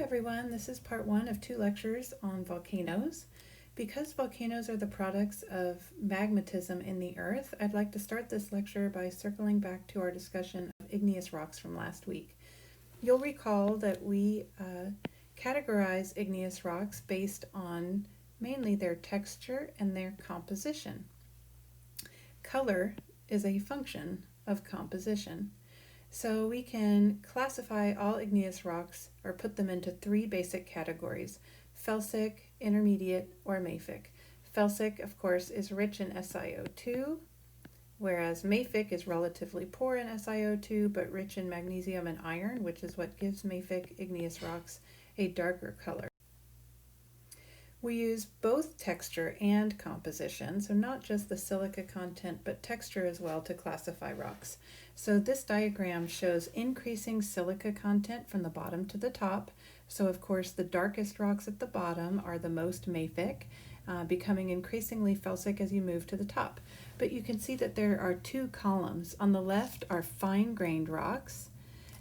everyone, this is part one of 2 lectures on volcanoes. Because volcanoes are the products of magmatism in the earth, I'd like to start this lecture by circling back to our discussion of igneous rocks from last week. You'll recall that we categorize igneous rocks based on mainly their texture and their composition. Color is a function of composition. So we can classify all igneous rocks or put them into 3 basic categories: felsic, intermediate, or mafic. Felsic, of course, is rich in SiO2, whereas mafic is relatively poor in SiO2 but rich in magnesium and iron, which is what gives mafic igneous rocks a darker color. We use both texture and composition, so not just the silica content, but texture as well to classify rocks. So this diagram shows increasing silica content from the bottom to the top. So of course the darkest rocks at the bottom are the most mafic, becoming increasingly felsic as you move to the top. But you can see that there are 2 columns. On the left are fine-grained rocks,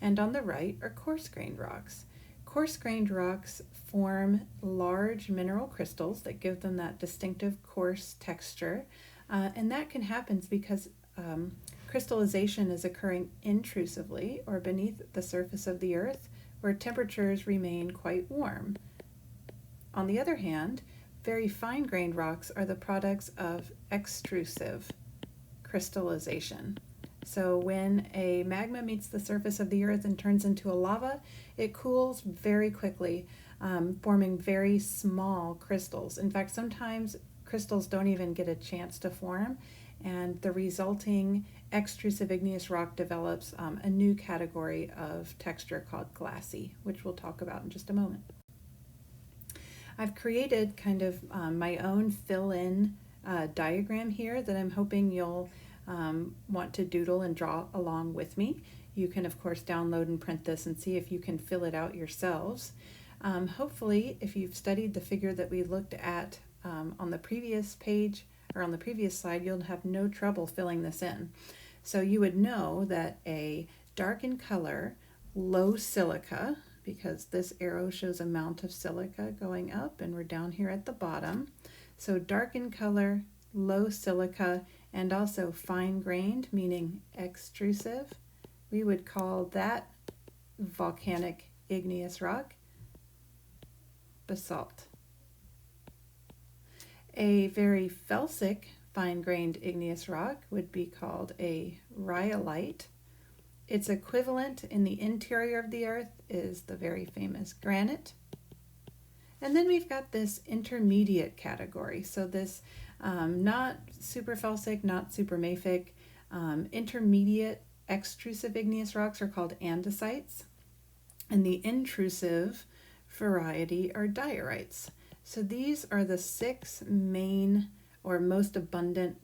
and on the right are coarse-grained rocks. Coarse-grained rocks form large mineral crystals that give them that distinctive coarse texture, and that can happen because crystallization is occurring intrusively or beneath the surface of the earth, where temperatures remain quite warm. On the other hand, very fine-grained rocks are the products of extrusive crystallization. So when a magma meets the surface of the earth and turns into a lava, it cools very quickly, forming very small crystals. In fact, sometimes crystals don't even get a chance to form, and the resulting extrusive igneous rock develops a new category of texture called glassy, which we'll talk about in just a moment. I've created kind of my own fill-in diagram here that I'm hoping you'll want to doodle and draw along with me. You can of course download and print this and see if you can fill it out yourselves. Hopefully, if you've studied the figure that we looked at on the previous page or on the previous slide, you'll have no trouble filling this in. So you would know that a dark in color, low silica, because this arrow shows amount of silica going up and we're down here at the bottom. So dark in color, low silica, and also fine-grained, meaning extrusive. We would call that volcanic igneous rock basalt. A very felsic, fine-grained igneous rock would be called a rhyolite. Its equivalent in the interior of the earth is the very famous granite. And then we've got this intermediate category. So this not super felsic, not super mafic, intermediate extrusive igneous rocks are called andesites, and the intrusive variety are diorites. So these are the 6 main or most abundant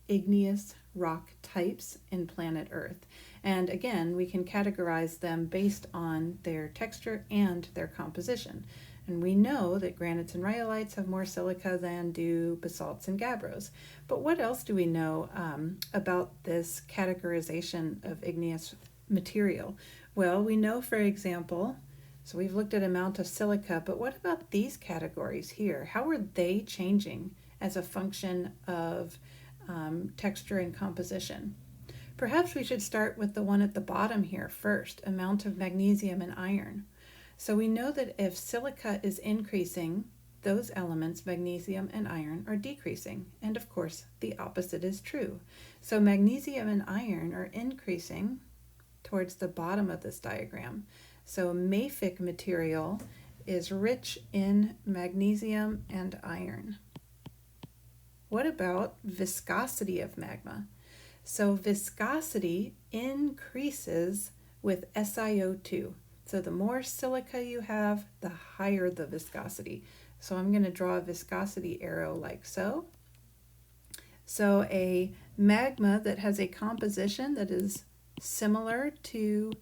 igneous rock types in planet Earth. And again, we can categorize them based on their texture and their composition. And we know that granites and rhyolites have more silica than do basalts and gabbros. But what else do we know about this categorization of igneous material? Well, we know, for example, so we've looked at amount of silica, but what about these categories here? How are they changing as a function of texture and composition? Perhaps we should start with the one at the bottom here first, amount of magnesium and iron. So we know that if silica is increasing, those elements, magnesium and iron, are decreasing. And of course, the opposite is true. So magnesium and iron are increasing towards the bottom of this diagram. So mafic material is rich in magnesium and iron. What about viscosity of magma? So viscosity increases with SiO2. So the more silica you have, the higher the viscosity. So I'm going to draw a viscosity arrow like so. So a magma that has a composition that is similar to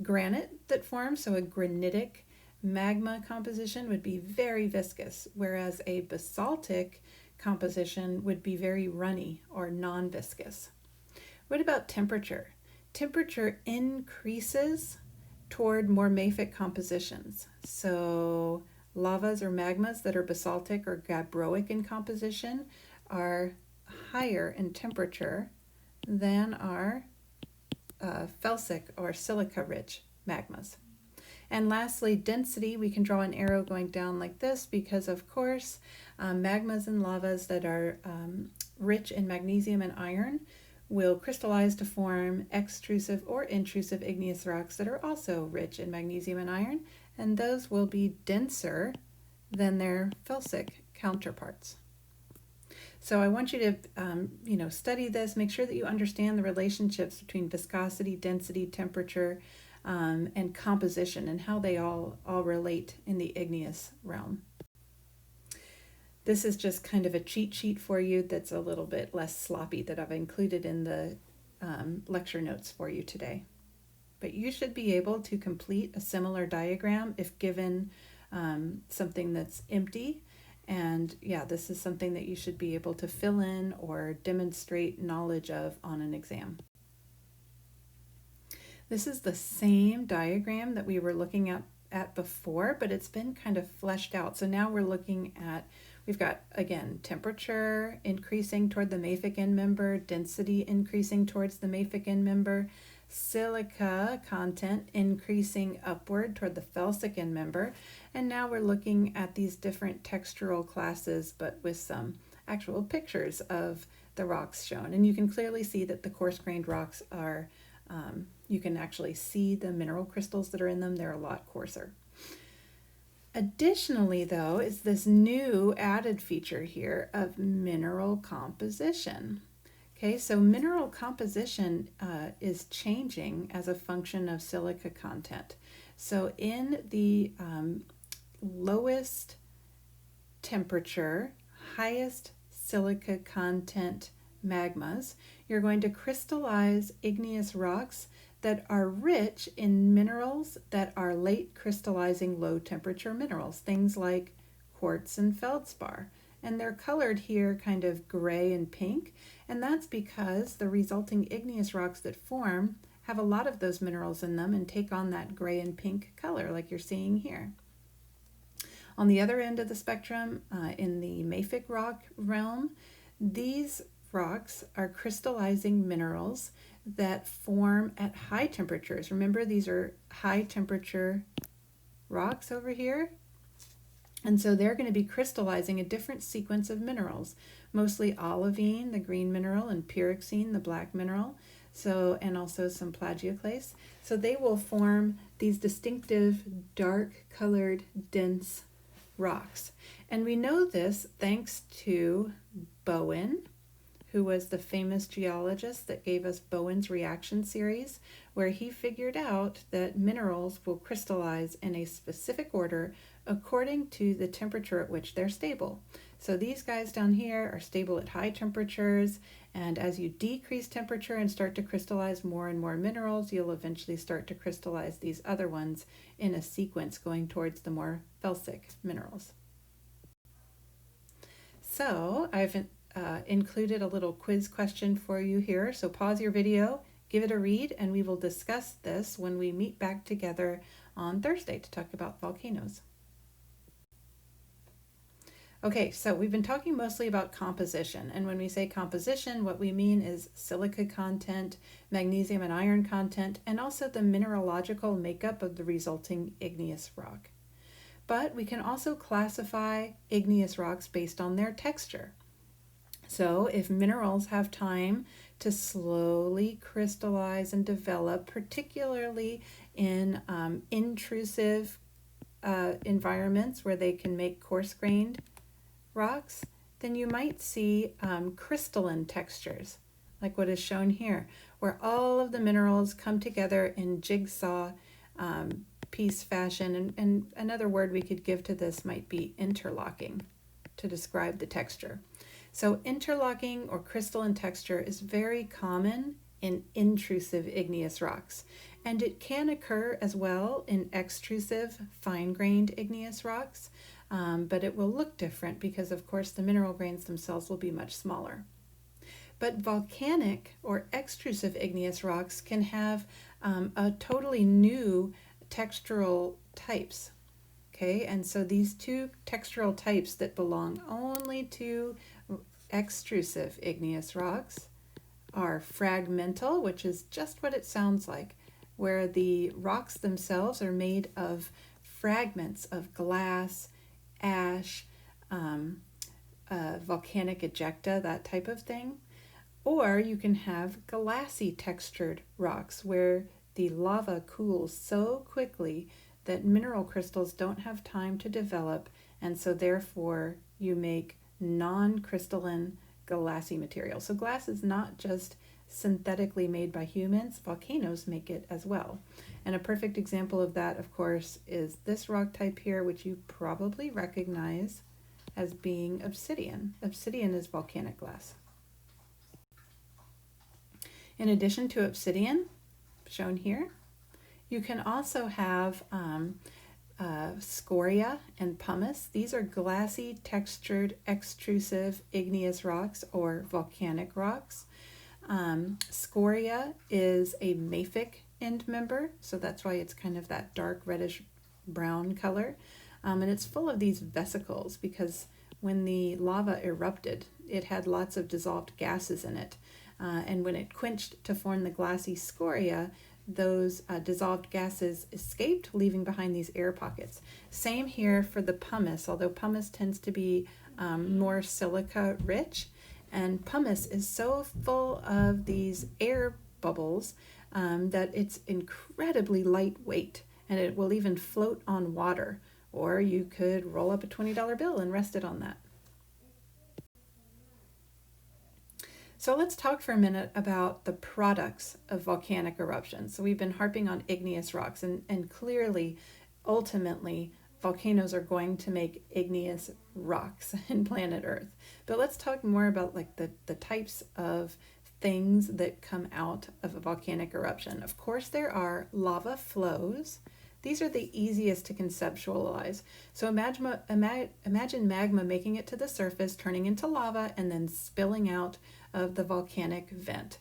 granite that forms, so a granitic magma composition would be very viscous, whereas a basaltic composition would be very runny or non-viscous. What about temperature? Temperature increases toward more mafic compositions. So lavas or magmas that are basaltic or gabbroic in composition are higher in temperature than are felsic or silica-rich magmas. And lastly, density, we can draw an arrow going down like this because, of course, magmas and lavas that are rich in magnesium and iron will crystallize to form extrusive or intrusive igneous rocks that are also rich in magnesium and iron, and those will be denser than their felsic counterparts. So I want you to, study this, make sure that you understand the relationships between viscosity, density, temperature, and composition, and how they all relate in the igneous realm. This is just kind of a cheat sheet for you that's a little bit less sloppy that I've included in the lecture notes for you today. But you should be able to complete a similar diagram if given something that's empty. And yeah, this is something that you should be able to fill in or demonstrate knowledge of on an exam. This is the same diagram that we were looking at before, but it's been kind of fleshed out. So now we're looking at, we've got, again, temperature increasing toward the mafic end member, density increasing towards the mafic end member, silica content increasing upward toward the felsic end member. And now we're looking at these different textural classes, but with some actual pictures of the rocks shown. And you can clearly see that the coarse-grained rocks are, you can actually see the mineral crystals that are in them. They're a lot coarser. Additionally, though, is this new added feature here of mineral composition. Okay, so mineral composition is changing as a function of silica content. So in the lowest temperature, highest silica content magmas, you're going to crystallize igneous rocks that are rich in minerals that are late crystallizing low temperature minerals, things like quartz and feldspar. And they're colored here kind of gray and pink, and that's because the resulting igneous rocks that form have a lot of those minerals in them and take on that gray and pink color like you're seeing here. On the other end of the spectrum, in the mafic rock realm, these rocks are crystallizing minerals that form at high temperatures. Remember, these are high temperature rocks over here. And so they're going to be crystallizing a different sequence of minerals, mostly olivine, the green mineral, and pyroxene, the black mineral, so, and also some plagioclase. So they will form these distinctive dark colored dense rocks. And we know this thanks to Bowen, who was the famous geologist that gave us Bowen's reaction series, where he figured out that minerals will crystallize in a specific order according to the temperature at which they're stable. So these guys down here are stable at high temperatures, and as you decrease temperature and start to crystallize more and more minerals, you'll eventually start to crystallize these other ones in a sequence going towards the more felsic minerals. So I've included a little quiz question for you here. So pause your video, give it a read, and we will discuss this when we meet back together on Thursday to talk about volcanoes. Okay, so we've been talking mostly about composition, and when we say composition, what we mean is silica content, magnesium and iron content, and also the mineralogical makeup of the resulting igneous rock. But we can also classify igneous rocks based on their texture. So if minerals have time to slowly crystallize and develop, particularly in intrusive environments where they can make coarse-grained rocks, then you might see crystalline textures, like what is shown here, where all of the minerals come together in jigsaw piece fashion. And another word we could give to this might be interlocking to describe the texture. So interlocking or crystalline texture is very common in intrusive igneous rocks, and it can occur as well in extrusive, fine-grained igneous rocks, but it will look different because, of course, the mineral grains themselves will be much smaller. But volcanic or extrusive igneous rocks can have a totally new textural types. Okay, and so these two textural types that belong only to extrusive igneous rocks are fragmental, which is just what it sounds like, where the rocks themselves are made of fragments of glass, ash, volcanic ejecta, that type of thing. Or you can have glassy textured rocks where the lava cools so quickly that mineral crystals don't have time to develop, and so therefore you make non-crystalline glassy material. So glass is not just synthetically made by humans, volcanoes make it as well. And a perfect example of that, of course, is this rock type here, which you probably recognize as being obsidian. Obsidian is volcanic glass. In addition to obsidian, shown here, you can also have scoria and pumice. These are glassy, textured, extrusive igneous rocks or volcanic rocks. Scoria is a mafic end member, so that's why it's kind of that dark reddish brown color. And it's full of these vesicles because when the lava erupted, it had lots of dissolved gases in it. And when it quenched to form the glassy scoria, those dissolved gases escaped, leaving behind these air pockets. Same here for the pumice, although pumice tends to be more silica rich. And pumice is so full of these air bubbles that it's incredibly lightweight, and it will even float on water. Or you could roll up a $20 bill and rest it on that. So let's talk for a minute about the products of volcanic eruptions. So we've been harping on igneous rocks, and clearly, ultimately, volcanoes are going to make igneous rocks in planet Earth. But let's talk more about like the types of things that come out of a volcanic eruption. Of course, there are lava flows. These are the easiest to conceptualize. So imagine magma making it to the surface, turning into lava, and then spilling out of the volcanic vent.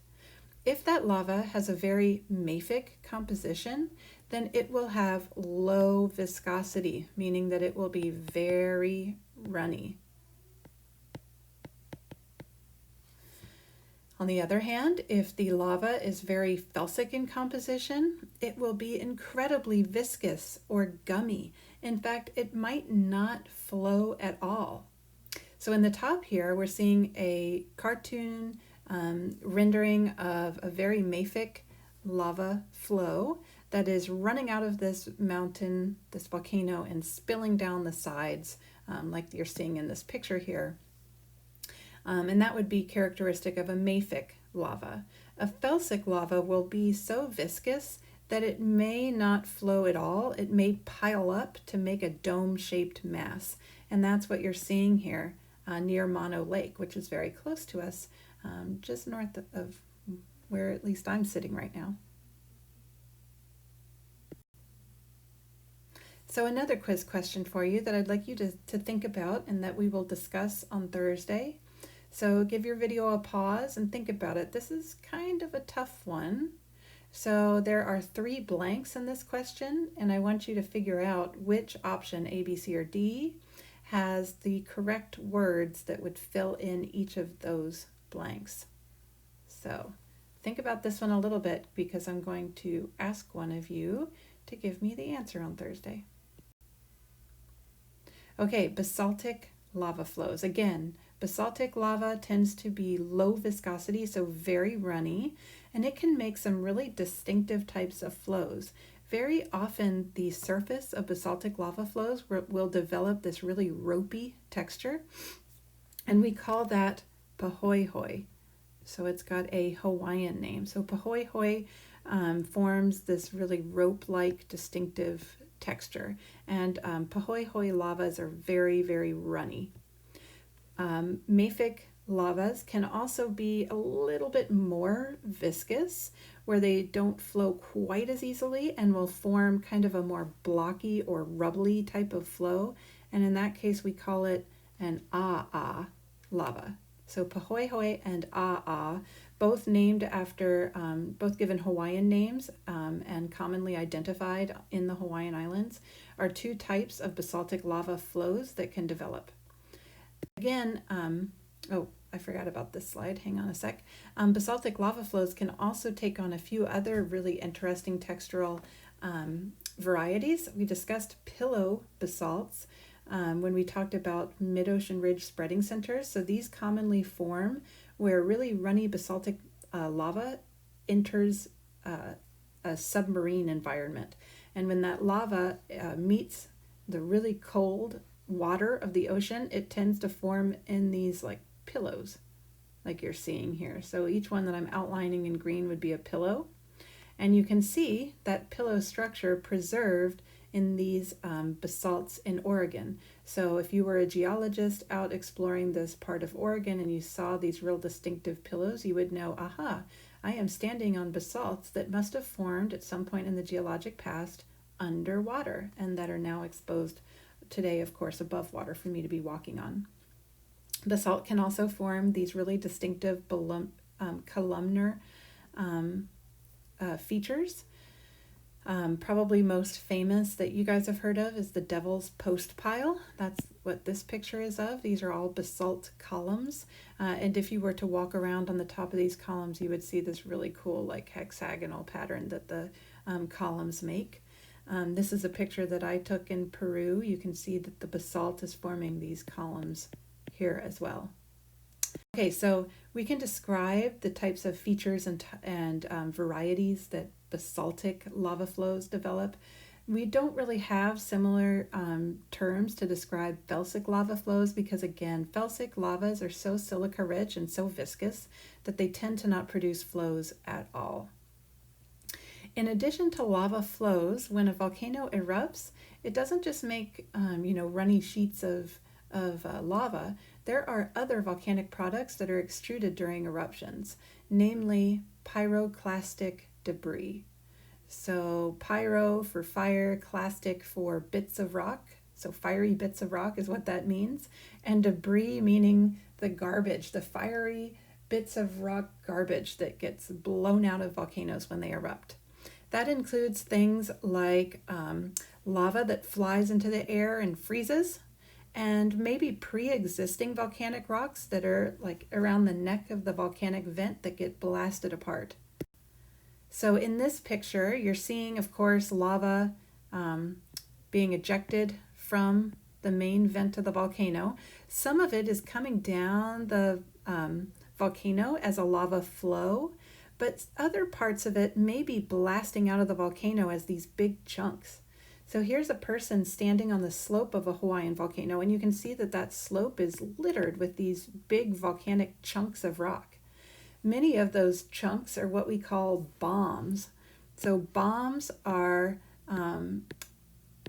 If that lava has a very mafic composition, then it will have low viscosity, meaning that it will be very runny. On the other hand, if the lava is very felsic in composition, it will be incredibly viscous or gummy. In fact, it might not flow at all. So in the top here, we're seeing a cartoon rendering of a very mafic lava flow that is running out of this mountain, this volcano, and spilling down the sides like you're seeing in this picture here. And that would be characteristic of a mafic lava. A felsic lava will be so viscous that it may not flow at all. It may pile up to make a dome-shaped mass. And that's what you're seeing here near Mono Lake, which is very close to us, just north of where at least I'm sitting right now. So another quiz question for you that I'd like you to think about and that we will discuss on Thursday. So give your video a pause and think about it. This is kind of a tough one. So there are 3 blanks in this question, and I want you to figure out which option, A, B, C, or D, has the correct words that would fill in each of those blanks. So think about this one a little bit because I'm going to ask one of you to give me the answer on Thursday. Okay, basaltic lava flows. Again, basaltic lava tends to be low viscosity, so very runny, and it can make some really distinctive types of flows. Very often the surface of basaltic lava flows will develop this really ropey texture, and we call that pahoehoe. So it's got a Hawaiian name. So pahoehoe forms this really rope-like distinctive texture, and pahoehoe lavas are very, very runny. Mafic lavas can also be a little bit more viscous, where they don't flow quite as easily and will form kind of a more blocky or rubbly type of flow. And in that case, we call it an aa lava. So pahoehoe and aa both named after, both given Hawaiian names and commonly identified in the Hawaiian Islands, are two types of basaltic lava flows that can develop. Again, oh, I forgot about this slide. Hang on a sec. Basaltic lava flows can also take on a few other really interesting textural varieties. We discussed pillow basalts when we talked about mid-ocean ridge spreading centers. So these commonly form where really runny basaltic lava enters a submarine environment. And when that lava meets the really cold water of the ocean, it tends to form in these like pillows, like you're seeing here. So each one that I'm outlining in green would be a pillow. And you can see that pillow structure preserved in these basalts in Oregon. So if you were a geologist out exploring this part of Oregon and you saw these real distinctive pillows, you would know, aha, I am standing on basalts that must have formed at some point in the geologic past underwater and that are now exposed today, of course, above water for me to be walking on. Basalt can also form these really distinctive columnar features. Probably most famous that you guys have heard of is the Devil's Post Pile. That's what this picture is of. These are all basalt columns. And if you were to walk around on the top of these columns, you would see this really cool like hexagonal pattern that the columns make. This is a picture that I took in Peru. You can see that the basalt is forming these columns here as well. Okay, so we can describe the types of features and varieties that basaltic lava flows develop. We don't really have similar terms to describe felsic lava flows because, again, felsic lavas are so silica rich and so viscous that they tend to not produce flows at all. In addition to lava flows, when a volcano erupts, it doesn't just make runny sheets of lava. There are other volcanic products that are extruded during eruptions, namely pyroclastic debris. So pyro for fire, clastic for bits of rock. So fiery bits of rock is what that means. And debris meaning the garbage, the fiery bits of rock garbage that gets blown out of volcanoes when they erupt. That includes things like lava that flies into the air and freezes, and maybe pre-existing volcanic rocks that are like around the neck of the volcanic vent that get blasted apart. So in this picture, you're seeing, of course, lava being ejected from the main vent of the volcano. Some of it is coming down the volcano as a lava flow, but other parts of it may be blasting out of the volcano as these big chunks. So here's a person standing on the slope of a Hawaiian volcano, and you can see that that slope is littered with these big volcanic chunks of rock. Many of those chunks are what we call bombs. So bombs are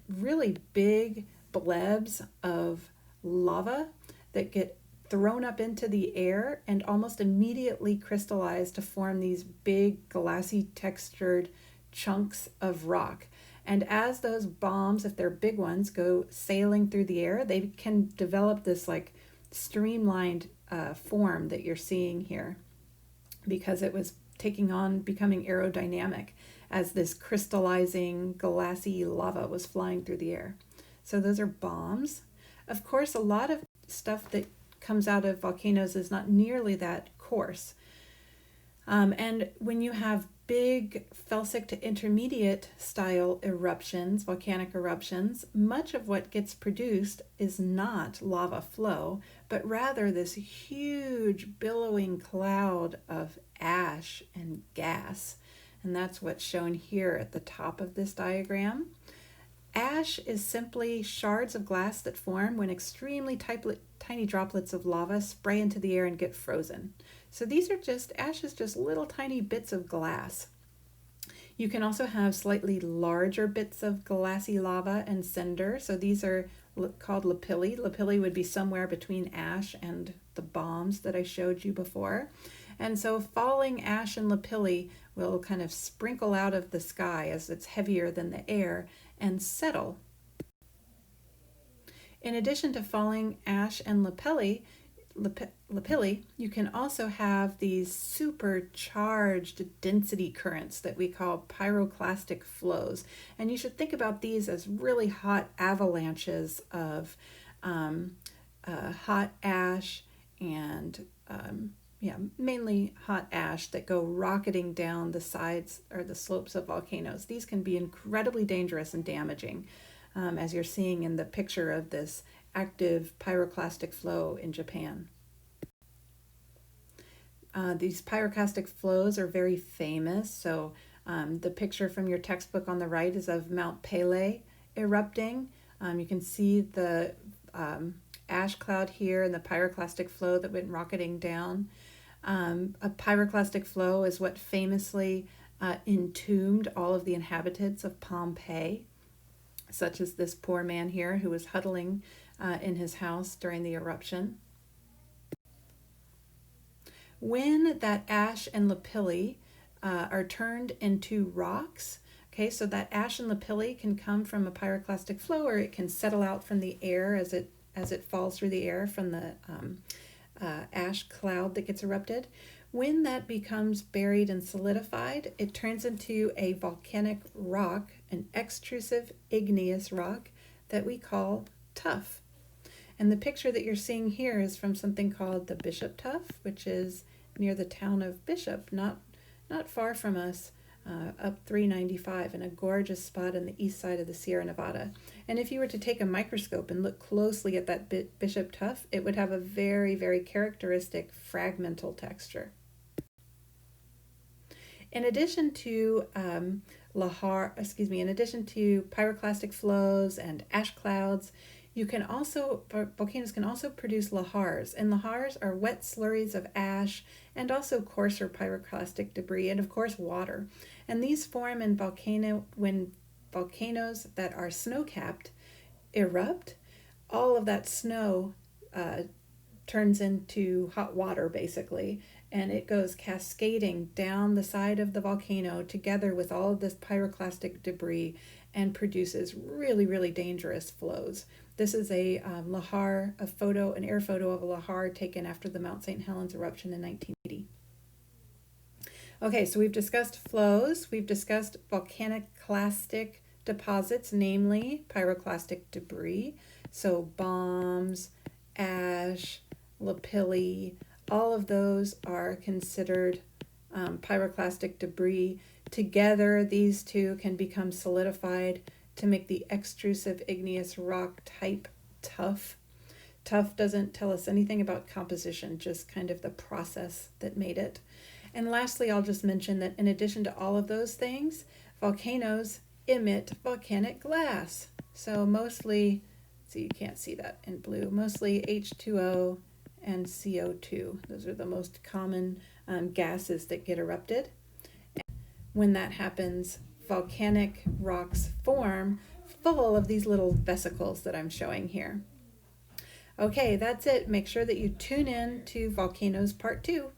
really big blebs of lava that get thrown up into the air and almost immediately crystallize to form these big glassy textured chunks of rock. And as those bombs, if they're big ones, go sailing through the air, they can develop this like streamlined form that you're seeing here because it was becoming aerodynamic as this crystallizing glassy lava was flying through the air. So those are bombs. Of course, a lot of stuff that comes out of volcanoes is not nearly that coarse. And when you have big felsic to intermediate style eruptions, volcanic eruptions, much of what gets produced is not lava flow, but rather this huge billowing cloud of ash and gas. And that's what's shown here at the top of this diagram. Ash is simply shards of glass that form when extremely tiny droplets of lava spray into the air and get frozen. So these are ash is just little tiny bits of glass. You can also have slightly larger bits of glassy lava and cinder. So these are called lapilli. Lapilli would be somewhere between ash and the bombs that I showed you before. And so falling ash and lapilli will kind of sprinkle out of the sky as it's heavier than the air and settle. In addition to falling ash and lapilli, lapilli, you can also have these supercharged density currents that we call pyroclastic flows. And you should think about these as really hot avalanches of hot ash and mainly hot ash that go rocketing down the sides or the slopes of volcanoes. These can be incredibly dangerous and damaging, as you're seeing in the picture of this active pyroclastic flow in Japan. These pyroclastic flows are very famous. So the picture from your textbook on the right is of Mount Pelée erupting. You can see the ash cloud here and the pyroclastic flow that went rocketing down. A pyroclastic flow is what famously entombed all of the inhabitants of Pompeii, such as this poor man here who was huddling in his house during the eruption. When that ash and lapilli are turned into rocks, okay, so that ash and lapilli can come from a pyroclastic flow, or it can settle out from the air as it falls through the air from the ash cloud that gets erupted. When that becomes buried and solidified, it turns into a volcanic rock, an extrusive igneous rock that we call tuff. And the picture that you're seeing here is from something called the Bishop Tuff, which is near the town of Bishop, not far from us, up 395, in a gorgeous spot on the east side of the Sierra Nevada. And if you were to take a microscope and look closely at that Bishop Tuff, it would have a very, very characteristic fragmental texture. In addition to in addition to pyroclastic flows and ash clouds, volcanoes can also produce lahars, and lahars are wet slurries of ash and also coarser pyroclastic debris, and of course water. And these form when volcanoes that are snow-capped erupt. All of that snow turns into hot water, basically, and it goes cascading down the side of the volcano together with all of this pyroclastic debris and produces really, really dangerous flows. This is a lahar, an air photo of a lahar taken after the Mount St. Helens eruption in 1980. Okay, so we've discussed flows, we've discussed volcaniclastic deposits, namely pyroclastic debris, so bombs, ash, lapilli, all of those are considered pyroclastic debris. Together, these two can become solidified to make the extrusive igneous rock type tuff. Tuff doesn't tell us anything about composition, just kind of the process that made it. And lastly, I'll just mention that in addition to all of those things, volcanoes emit volcanic glass. So mostly, so you can't see that in blue, mostly H2O and CO2. Those are the most common gases that get erupted. When that happens, volcanic rocks form full of these little vesicles that I'm showing here. Okay, that's it. Make sure that you tune in to Volcanoes Part 2.